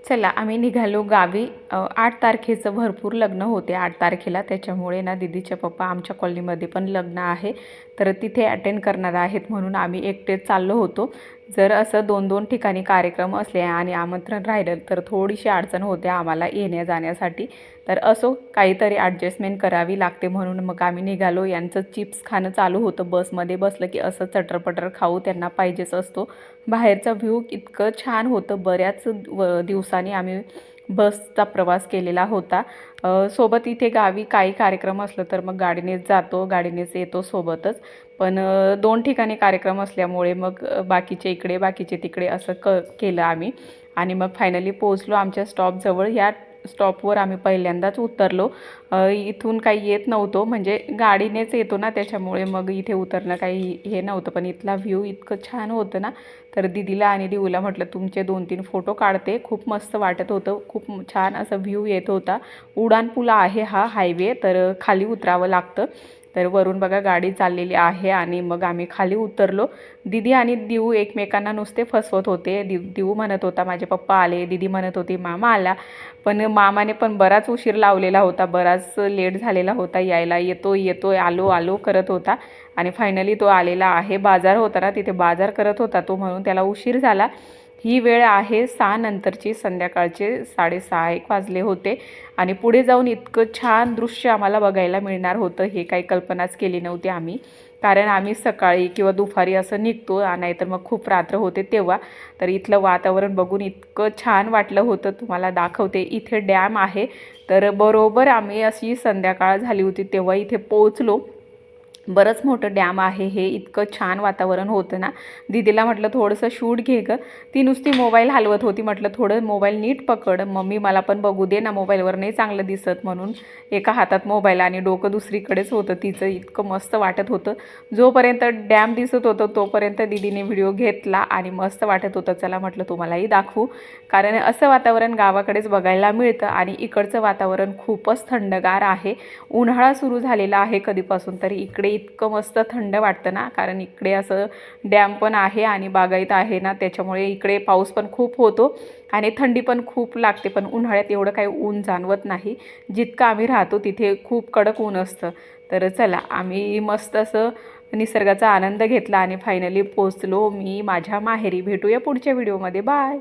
चला आम्ही निघालो गावी। 8 तारखेचं भरपूर लग्न होते 8 तारखेला, त्याच्यामुळे ना दीदीचे पप्पा आमच्या कॉलनीमध्ये पण लग्न आहे, तर तिथे अटेंड करणार आहेत म्हणून आम्ही एकटेच चाललो होतो। जर असं 2-2 ठिकाणी कार्यक्रम असले आणि आमंत्रण राहिलं तर थोडीशी अडचण होते आम्हाला येण्या जाण्यासाठी, तर असो काहीतरी ॲडजस्टमेंट करावी लागते म्हणून मग आम्ही निघालो। यांचं चिप्स खाणं चालू होतं, बसमध्ये बसलं की असं चटरपटर खाऊ त्यांना पाहिजेच असतो। बाहेरचा व्ह्यू इतकं छान होतं, बऱ्याच दिवसांनी आम्ही बसचा प्रवास केलेला होता। सोबत इथे गावी काही कार्यक्रम असलं तर मग गाडीनेच जातो, गाडीनेच येतो सोबतच। पण 2 ठिकाणी कार्यक्रम असल्यामुळे मग बाकीचे इकडे बाकीचे तिकडे असं केलं आम्ही आणि मग फायनली पोहोचलो आमच्या स्टॉपजवळ। या स्टॉपवर आम्ही पहिल्यांदाच उतरलो। इथून काही येत नव्हतो, म्हणजे गाडीनेच येतो ना, त्याच्यामुळे मग इथे उतरणं काही हे नव्हतं। पण इथला व्ह्यू इतकं छान होतं ना, तर दीदीला आणि दिऊला म्हटलं तुमचे 2-3 फोटो काढते। खूप मस्त वाटत होतं, खूप छान असं व्ह्यू येत होता। उड्डाणपूल आहे हा हायवे, तर खाली उतरावं लागतं। तर वरून बघा गाडी चाललेली आहे आणि मग आम्ही खाली उतरलो। दीदी आणि दिऊ एकमेकांना नुसते फसवत होते। दिऊ म्हणत होता माझे पप्पा आले, दीदी म्हणत होती मामा आला, पण मामाने पण बराच उशीर लावलेला होता, बराच लेट झालेला होता यायला। येतोय येतोय आलो आलो करत होता आणि फायनली तो आलेला आहे। बाजार होता ना, तिथे बाजार करत होता तो, म्हणून त्याला उशीर झाला। ही वेळ आहे 6 नंतरची, संध्याकाळचे 6:30-1 वाजले होते आणि पुढे जाऊन इतकं छान दृश्य आम्हाला बघायला मिळणार होतं हे काही कल्पनाच केली नव्हती आम्ही, कारण आम्ही सकाळी किंवा दुपारी असं निघतो, नाहीतर मग खूप रात्र होते तेव्हा। तर इथलं वातावरण बघून इतकं छान वाटलं होतं, तुम्हाला दाखवते। इथे डॅम आहे, तर बरोबर आम्ही अशी संध्याकाळ झाली होती तेव्हा इथे पोहोचलो। बरंच मोठं डॅम आहे हे, इतकं छान वातावरण होतं ना। दीदीला म्हटलं थोडंसं शूट घे गं, ती नुसती मोबाईल हलवत होती। म्हटलं थोडं मोबाईल नीट पकड मम्मी, मला पण बघू दे ना, मोबाईलवर नाही चांगलं दिसत म्हणून। एका हातात मोबाईल आणि डोकं दुसरीकडेच होतं तिचं, इतकं मस्त वाटत होतं। जोपर्यंत डॅम दिसत होतं तोपर्यंत दीदीने व्हिडिओ घेतला आणि मस्त वाटत होतं। चला म्हटलं तुम्हालाही दाखवू, कारण असं वातावरण गावाकडेच बघायला मिळतं आणि इकडचं वातावरण खूपच थंडगार आहे। उन्हाळा सुरू झालेला आहे कधीपासून, तरी इकडे इतकं मस्त थंड वाटतं ना, कारण इकडे असं डॅम पण आहे आणि बागायत आहे ना, त्याच्यामुळे इकडे पाऊस पण खूप होतो आणि थंडी पण खूप लागते। पण उन्हाळ्यात एवढं काही ऊन जाणवत नाही, जितकं आम्ही राहतो तिथे खूप कडक ऊन असतं। तर चला आम्ही मस्त असं निसर्गाचा आनंद घेतला आणि फायनली पोचलो मी माझ्या माहेरी। भेटूया पुढच्या व्हिडिओमध्ये, बाय।